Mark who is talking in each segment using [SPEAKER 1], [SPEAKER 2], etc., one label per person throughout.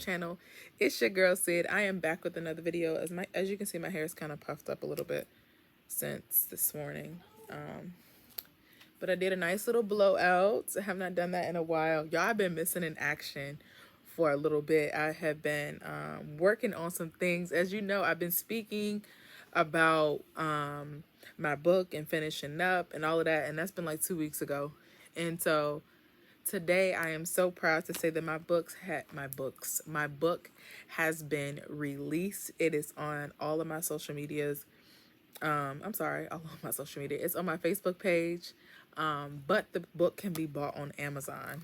[SPEAKER 1] channel. It's your girl Sid. I am back with another video. As you can see, my hair is kind of puffed up a little bit since this morning. But I did a nice little blowout. I have not done that in a while. Y'all, I've been missing in action for a little bit. I have been working on some things. As you know, I've been speaking about my book and finishing up and all of that, and that's been like 2 weeks ago. And so today I am so proud to say that my book has been released. It is on all of my social medias. I'm sorry, all of my social media. It's on my Facebook page. But the book can be bought on Amazon.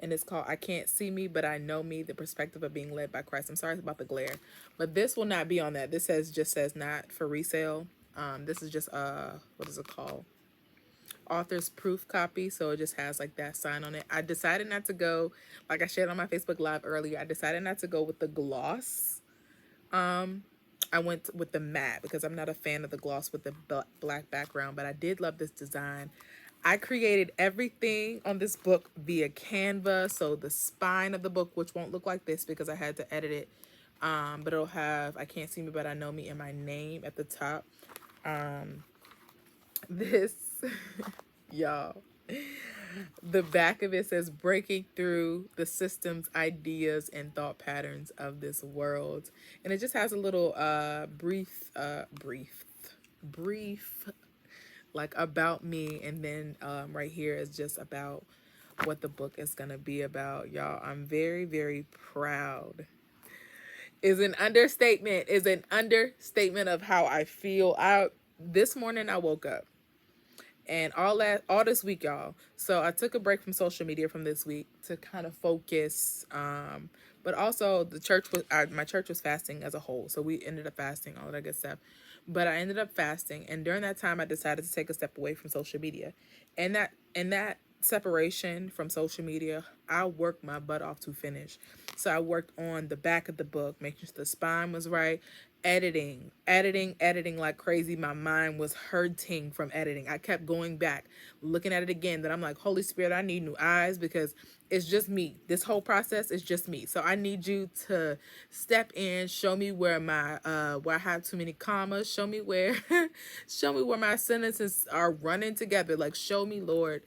[SPEAKER 1] And it's called I Can't See Me, But I Know Me, The Perspective of Being Led by Christ. I'm sorry about the glare. But this will not be on that. This just says not for resale. This is just what is it called? Author's proof copy. So it just has like that sign on it. I decided not to go, like I shared on my Facebook Live earlier, I decided not to go with the gloss. I went with the matte because I'm not a fan of the gloss with the black background, but I did love this design. I created everything on this book via Canva. So the spine of the book, which won't look like this because I had to edit it, but it'll have I Can't See Me, But I Know Me, and my name at the top. This, y'all, the back of it says breaking through the systems, ideas, and thought patterns of this world. And it just has a little brief like about me, and then right here is just about what the book is gonna be about. Y'all, I'm very, very proud. Is an understatement of how I feel. This morning I woke up and all this week, y'all. So I took a break from social media from this week to kind of focus. But also the church was my church was fasting as a whole, so we ended up fasting, all that good stuff. But I ended up fasting, and during that time, I decided to take a step away from social media, and that separation from social media, I worked my butt off to finish. So I worked on the back of the book, making sure the spine was right, editing like crazy. My mind was hurting from editing. I kept going back, looking at it again. That I'm like, Holy Spirit, I need new eyes because it's just me. This whole process is just me. So I need you to step in, show me where where I have too many commas, show me where show me where my sentences are running together. Like, show me, Lord.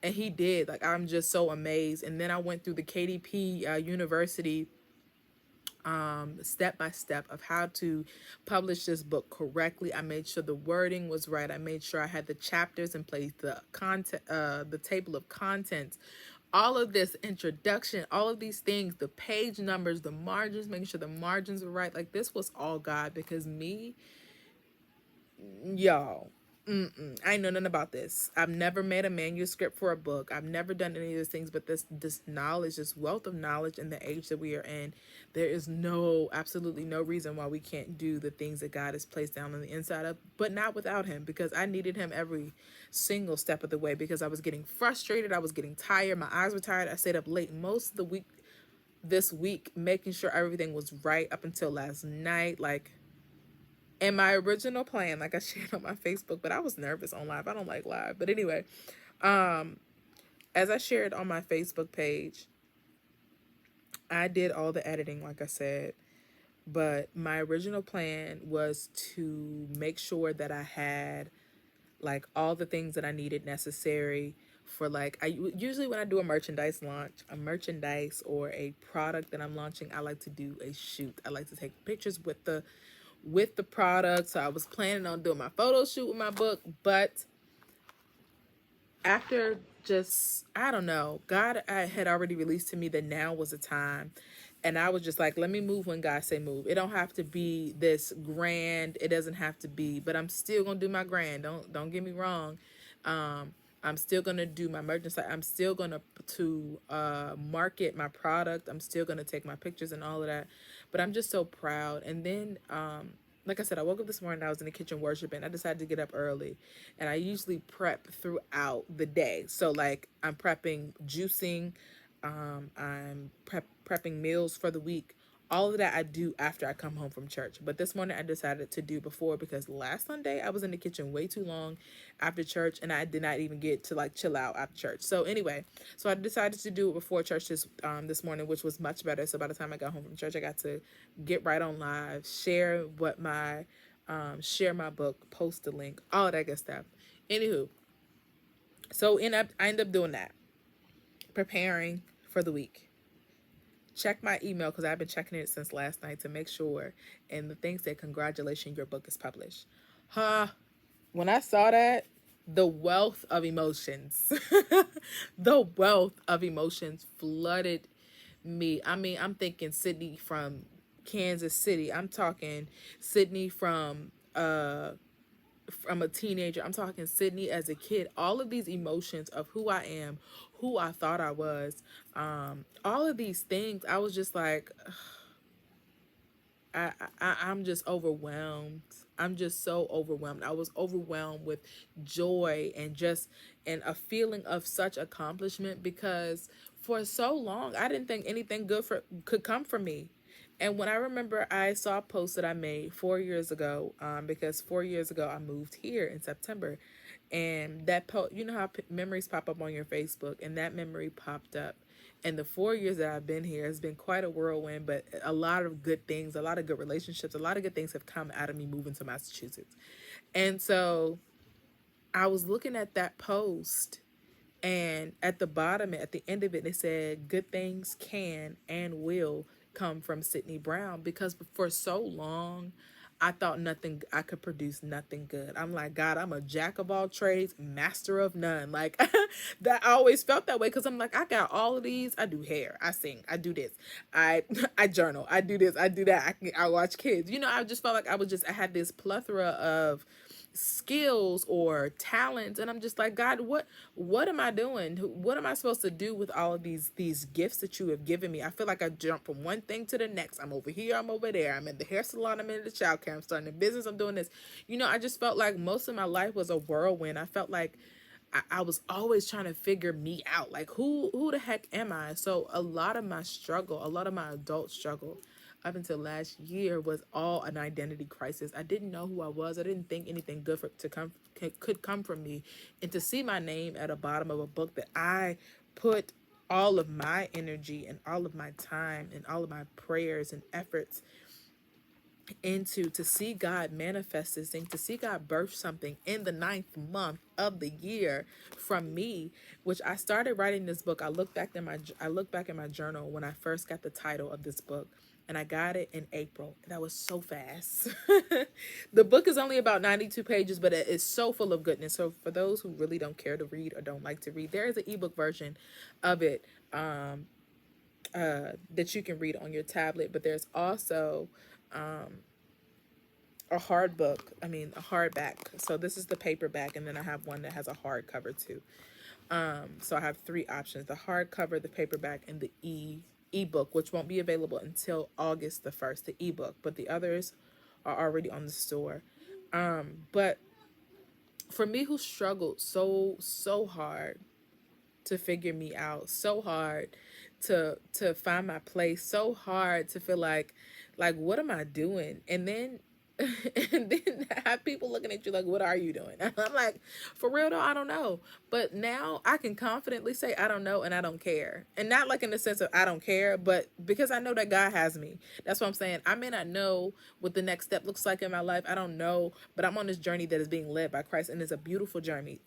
[SPEAKER 1] And he did. Like, I'm just so amazed. And then I went through the KDP University step by step of how to publish this book correctly. I made sure the wording was right. I made sure I had the chapters in place, the content, the table of contents, all of this introduction, all of these things, the page numbers, the margins, making sure the margins were right. Like, this was all God, because me, y'all, I know nothing about this. I've never made a manuscript for a book. I've never done any of these things, but this knowledge, this wealth of knowledge in the age that we are in, there is absolutely no reason why we can't do the things that God has placed down on the inside of, but not without him, because I needed him every single step of the way, because I was getting frustrated. I was getting tired. My eyes were tired. I stayed up late most of the week, this week, making sure everything was right up until last night. Like, and my original plan, like I shared on my Facebook, but I was nervous on live. I don't like live. But anyway, as I shared on my Facebook page, I did all the editing, like I said. But my original plan was to make sure that I had like all the things that I needed necessary for, like, usually when I do a merchandise launch, or a product that I'm launching, I like to do a shoot. I like to take pictures with the product. So I was planning on doing my photo shoot with my book, but after just, I don't know, God had already released to me that now was the time. And I was just like, let me move when God say move. It don't have to be this grand. It doesn't have to be, but I'm still gonna do my grand. Don't get me wrong. I'm still gonna do my merchandise. I'm still gonna market my product. I'm still gonna take my pictures and all of that. But I'm just so proud. And then like I said, I woke up this morning, I was in the kitchen worshiping. I decided to get up early, and I usually prep throughout the day. So like, I'm prepping juicing, I'm prepping meals for the week, All of that I do after I come home from church. But this morning I decided to do before, because last Sunday I was in the kitchen way too long after church, and I did not even get to like chill out after church. So anyway, so I decided to do it before church this morning, which was much better. So by the time I got home from church, I got to get right on live, share my book, post the link, all that good stuff. Anywho, so I end up doing that, preparing for the week. Check my email, because I've been checking it since last night to make sure. And the thing said, congratulations, your book is published. When I saw that, the wealth of emotions, the wealth of emotions flooded me. I mean, I'm thinking Sydney from Kansas City. I'm talking Sydney from a teenager. I'm talking Sydney as a kid. All of these emotions of who I am, who I thought I was, all of these things. I was just like, I'm just overwhelmed. I'm just so overwhelmed. I was overwhelmed with joy and a feeling of such accomplishment, because for so long I didn't think anything good could come from me. And when I remember, I saw a post that I made 4 years ago, because 4 years ago I moved here in September, and that you know how memories pop up on your Facebook, and that memory popped up. And the 4 years that I've been here has been quite a whirlwind, but a lot of good things, a lot of good relationships, a lot of good things have come out of me moving to Massachusetts. And so I was looking at that post, and at the bottom, at the end of it, it said, good things can and will come from Sydney Brown, because for so long, I thought I could produce nothing good. I'm like, God, I'm a jack of all trades, master of none. Like that, I always felt that way, because I'm like, I got all of these. I do hair, I sing, I do this, I I journal, I do this, I do that. I watch kids. I just felt like I had this plethora of skills or talents, and I'm just like, God, what am I doing? What am I supposed to do with all of these gifts that you have given me? I feel like I jump from one thing to the next. I'm over here, I'm over there, I'm in the hair salon, I'm in the child care, I'm starting a business, I'm doing this. I just felt like most of my life was a whirlwind. I felt like I was always trying to figure me out, like who the heck am I? So a lot of my struggle, a lot of my adult struggle up until last year was all an identity crisis. I didn't know who I was. I didn't think anything good could come from me. And to see my name at the bottom of a book that I put all of my energy and all of my time and all of my prayers and efforts into, to see God manifest this thing, to see God birth something in the 9th month of the year from me, which I started writing this book. I look back in my journal when I first got the title of this book, and I got it in April. That was so fast. The book is only about 92 pages, but it is so full of goodness. So for those who really don't care to read or don't like to read, there is an ebook version of it that you can read on your tablet, but there's also a hardback. So this is the paperback, and then I have one that has a hardcover too. So I have 3 options: the hardcover, the paperback, and the ebook, which won't be available until August the 1st, the ebook, but the others are already on the store. But for me, who struggled so hard to figure me out, so hard to find my place, so hard to feel like what am I doing? And then and then have people looking at you like, what are you doing? I'm like, for real though, I don't know. But now I can confidently say I don't know and I don't care. And not like in the sense of I don't care, but because I know that God has me. That's what I'm saying. I may not know what the next step looks like in my life. I don't know, but I'm on this journey that is being led by Christ, and it's a beautiful journey.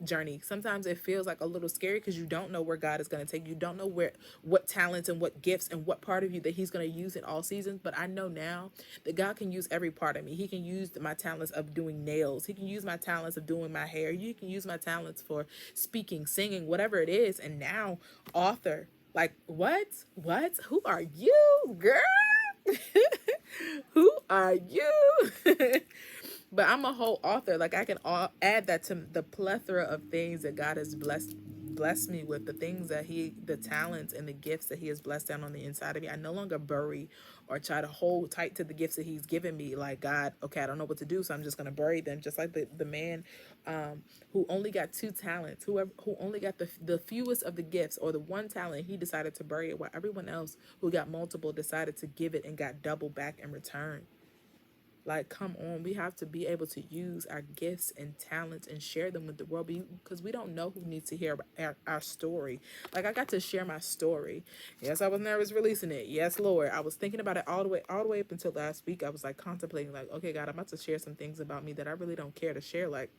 [SPEAKER 1] Sometimes it feels like a little scary because you don't know where God is going to take you. You don't know what talents and what gifts and what part of you that he's going to use in all seasons. But I know now that God can use every part of me. He can use my talents of doing nails. He can use my talents of doing my hair. You can use my talents for speaking, singing, whatever it is. And now author, like what? Who are you, girl? Who are you? But I'm a whole author. Like I can add that to the plethora of things that God has blessed blessed me with, the talents and the gifts that he has blessed down on the inside of me. I no longer bury or try to hold tight to the gifts that he's given me. Like, God, okay, I don't know what to do, so I'm just going to bury them. Just like the man who only got 2 talents, who only got the fewest of the gifts, or the 1 talent, he decided to bury it, while everyone else who got multiple decided to give it and got double back in return. Like, come on, we have to be able to use our gifts and talents and share them with the world, because we don't know who needs to hear our story. Like, I got to share my story. Yes, I was nervous releasing it. Yes, Lord. I was thinking about it all the way up until last week. I was like contemplating, like, okay, God, I'm about to share some things about me that I really don't care to share. Like,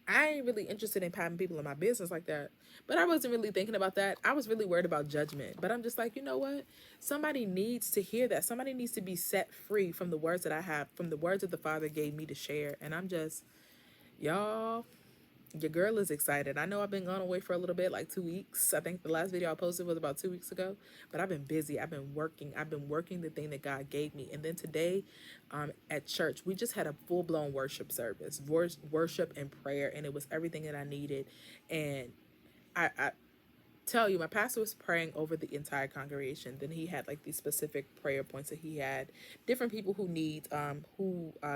[SPEAKER 1] I ain't really interested in having people in my business like that. But I wasn't really thinking about that. I was really worried about judgment. But I'm just like, you know what? Somebody needs to hear that. Somebody needs to be set free from the words that I have, from the words that the Father gave me to share. And I'm just, y'all, your girl is excited. I know I've been gone away for a little bit, like 2 weeks. I think the last video I posted was about 2 weeks ago. But I've been busy. I've been working. I've been working the thing that God gave me. And then today, at church, we just had a full-blown worship service, worship and prayer, and it was everything that I needed. And I tell you, my pastor was praying over the entire congregation. Then he had like these specific prayer points that he had. Different people who need,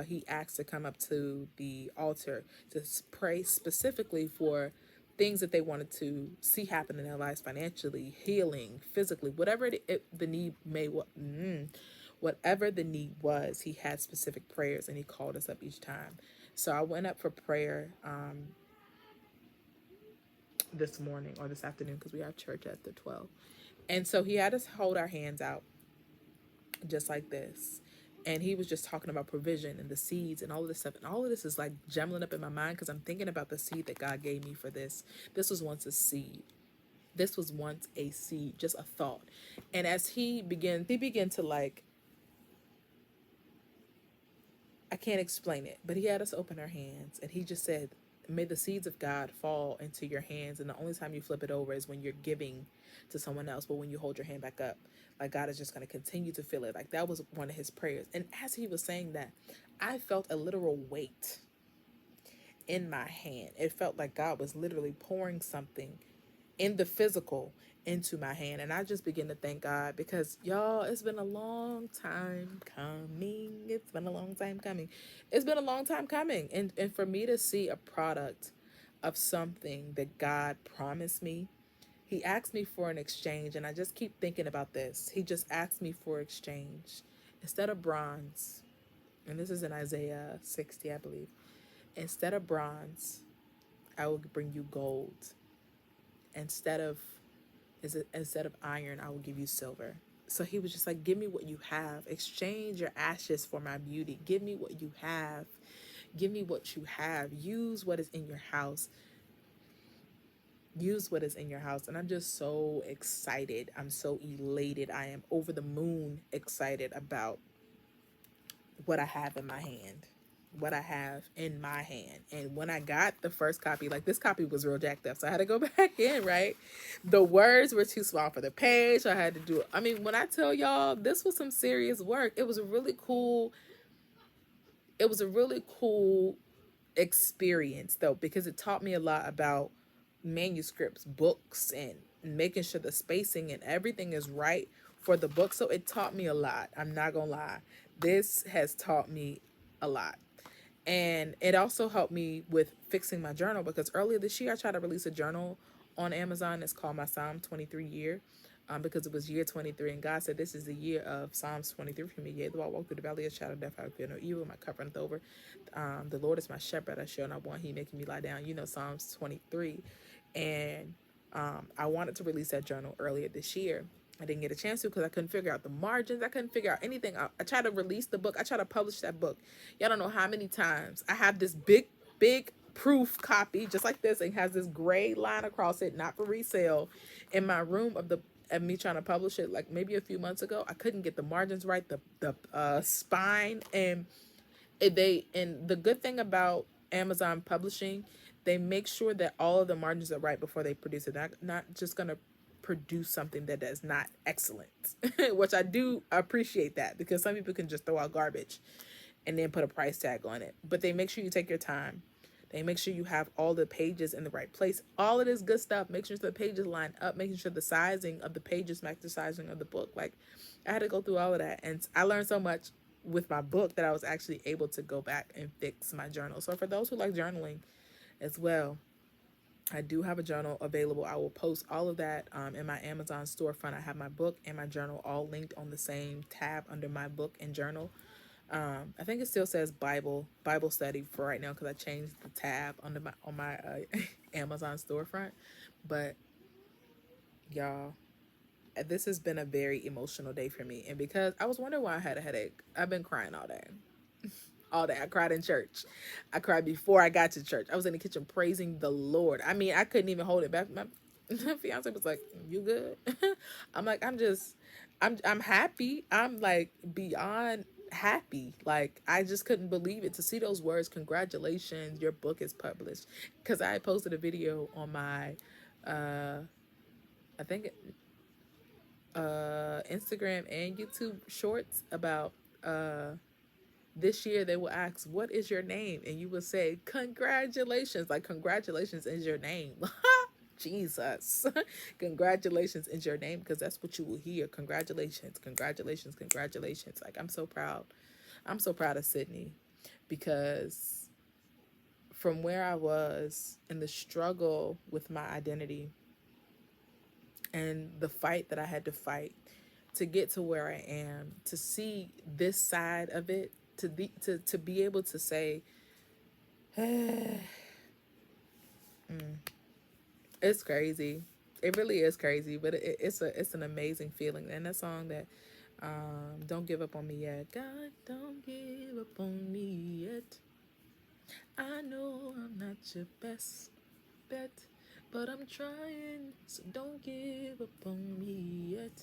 [SPEAKER 1] he asked to come up to the altar to pray specifically for things that they wanted to see happen in their lives, financially, healing, physically, whatever the need whatever the need was. He had specific prayers, and he called us up each time. So I went up for prayer this morning or this afternoon, because we have church at the 12. And so he had us hold our hands out just like this. And he was just talking about provision and the seeds and all of this stuff. And all of this is like jumbling up in my mind, because I'm thinking about the seed that God gave me for this. This was once a seed. This was once a seed, just a thought. And as he began to like, I can't explain it, but he had us open our hands, and he just said, may the seeds of God fall into your hands. And the only time you flip it over is when you're giving to someone else. But when you hold your hand back up, like, God is just going to continue to fill it. Like, that was one of his prayers. And as he was saying that, I felt a literal weight in my hand. It felt like God was literally pouring something in the physical into my hand. And I just begin to thank God, because y'all, it's been a long time coming. It's been a long time coming. It's been a long time coming. And for me to see a product of something that God promised me, he asked me for an exchange. And I just keep thinking about this. He just asked me for exchange. Instead of bronze, and this is in Isaiah 60, I believe. Instead of bronze, I will bring you gold. Instead of iron, I will give you silver. So he was just like, give me what you have. Exchange your ashes for my beauty. Give me what you have. Give me what you have. Use what is in your house. Use what is in your house. And I'm just so excited. I'm so elated. I am over the moon excited about what I have in my hand. What I have in my hand. And when I got the first copy, like, this copy was real jacked up, so I had to go back in, right? The words were too small for the page. So I had to do it. I mean, when I tell y'all, this was some serious work. It was a really cool experience, though, because it taught me a lot about manuscripts, books, and making sure the spacing and everything is right for the book. So it taught me a lot. I'm not gonna lie. This has taught me a lot. And it also helped me with fixing my journal, because earlier this year I tried to release a journal on Amazon. It's called my Psalm 23 year, because it was year 23. And God said, this is the year of Psalms 23 for me. Yea, though I walk through the valley of shadow of death, I fear no evil. My cup runneth over. The Lord is my shepherd, I shall not want. He making me lie down. You know, Psalms 23. And I wanted to release that journal earlier this year. I didn't get a chance to, because I couldn't figure out the margins. I couldn't figure out anything. I tried to release the book. I tried to publish that book. Y'all don't know how many times I have this big proof copy just like this, and has this gray line across it, not for resale, in my room of me trying to publish it, like maybe a few months ago. I couldn't get the margins right, the spine, and the good thing about Amazon publishing, they make sure that all of the margins are right before they produce it. Not just gonna produce something that is not excellent, which I do appreciate that, because some people can just throw out garbage and then put a price tag on it. But they make sure you take your time They make sure you have all the pages in the right place. All of this good stuff. Making sure the pages line up. Making sure the sizing of the pages match the sizing of the book. Like, I had to go through all of that. And I learned so much with my book that I was actually able to go back and fix my journal. So for those who like journaling as well, I do have a journal available. I will post all of that in my Amazon storefront. I have my book and my journal all linked on the same tab under my book and journal. I think it still says Bible study for right now because I changed the tab under my on my Amazon storefront. But y'all, this has been a very emotional day for me, and because I was wondering why I had a headache, I've been crying all day. All day. I cried in church. I cried before I got to church. I was in the kitchen praising the Lord. I mean, I couldn't even hold it back. My fiance was like, "You good?" I'm like, I'm happy. I'm like beyond happy. Like, I just couldn't believe it to see those words. Congratulations, your book is published. Because I posted a video on my, I think, Instagram and YouTube shorts about this year they will ask, what is your name? And you will say, congratulations. Like, congratulations is your name. Jesus. Congratulations is your name, because that's what you will hear. Congratulations, congratulations, congratulations. Like, I'm so proud. I'm so proud of Sydney, because from where I was in the struggle with my identity and the fight that I had to fight to get to where I am, to see this side of it, to be able to say, it's crazy. It really is crazy, but it's an amazing feeling. And that song that don't give up on me yet. God, don't give up on me yet. I know I'm not your best bet, but I'm trying, so don't give up on me yet.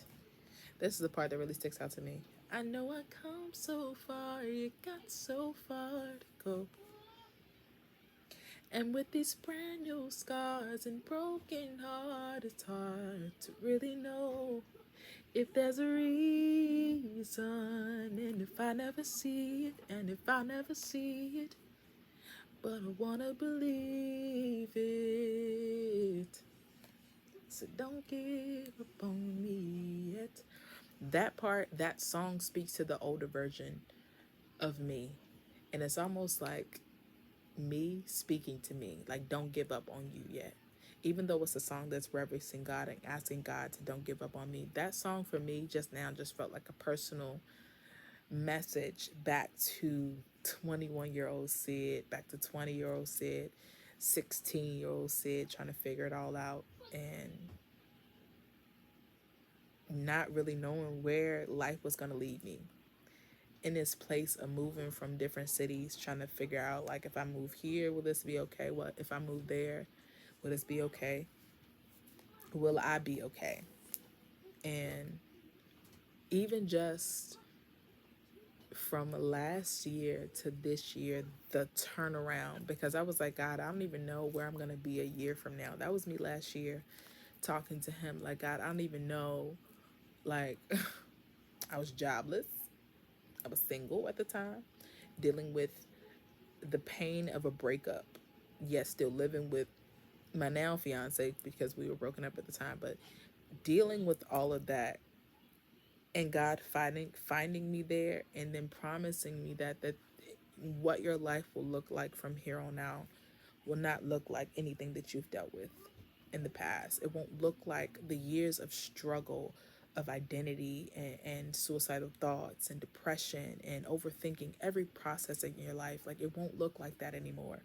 [SPEAKER 1] This is the part that really sticks out to me. I know I come so far, you got so far to go. And with these brand new scars and broken heart, it's hard to really know if there's a reason. And if I never see it, and if I never see it, but I wanna believe it. So don't give up on me yet. That part, that song speaks to the older version of me. And it's almost like me speaking to me, like, don't give up on you yet. Even though it's a song that's reverencing God and asking God to don't give up on me, that song for me just now just felt like a personal message back to 21-year-old Sid, back to 20-year-old Sid, 16-year-old Sid, trying to figure it all out and not really knowing where life was going to lead me. In this place of moving from different cities, trying to figure out, like, if I move here, will this be okay? What if I move there? Will this be okay? Will I be okay? And even just from last year to this year, the turnaround, because I was like, God, I don't even know where I'm going to be a year from now. That was me last year talking to him, like, God, I don't even know. Like, I was jobless. I was single at the time, dealing with the pain of a breakup, yes, still living with my now fiance because we were broken up at the time, but dealing with all of that, and God finding me there, and then promising me that what your life will look like from here on out will not look like anything that you've dealt with in the past. It won't look like the years of struggle, of identity, and suicidal thoughts and depression and overthinking every process in your life. Like, it won't look like that anymore.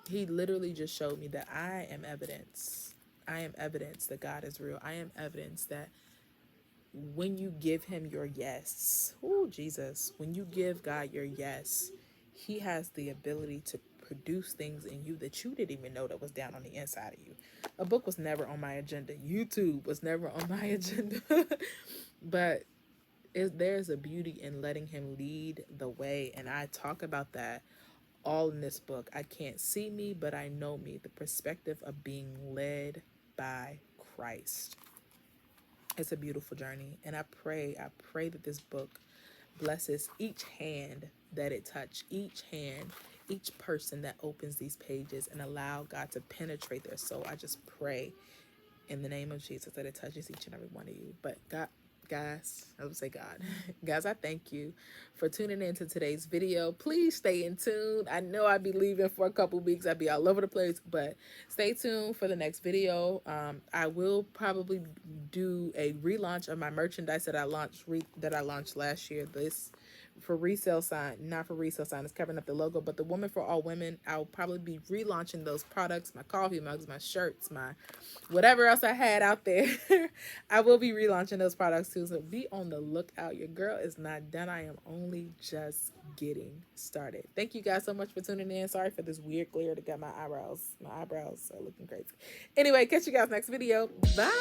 [SPEAKER 1] He literally just showed me that I am evidence. I am evidence that God is real. I am evidence that when you give him your yes, oh Jesus, when you give God your yes, he has the ability to produce things in you that you didn't even know that was down on the inside of you. A book was never on my agenda. YouTube was never on my agenda. But there's a beauty in letting him lead the way. And I talk about that all in this book. I can't see me, but I know me. The perspective of being led by Christ. It's a beautiful journey. And I pray that this book blesses each hand that it touch, each hand, each person that opens these pages, and allow God to penetrate their soul. I just pray in the name of Jesus that it touches each and every one of you. But God, guys, I would say God, guys, I thank you for tuning in to today's video. Please stay in tune. I know I'd be leaving for a couple weeks. I'd be all over the place, but stay tuned for the next video. I will probably do a relaunch of my merchandise that I launched last year. This for resale sign, not for resale sign, it's covering up the logo, but the Woman for All Women, I'll probably be relaunching those products, my coffee mugs, my shirts, my whatever else I had out there. I will be relaunching those products too, so be on the lookout. Your girl is not done. I am only just getting started. Thank you guys so much for tuning in. Sorry for this weird glare to get my eyebrows. My eyebrows are looking crazy. Anyway, catch you guys next video. Bye.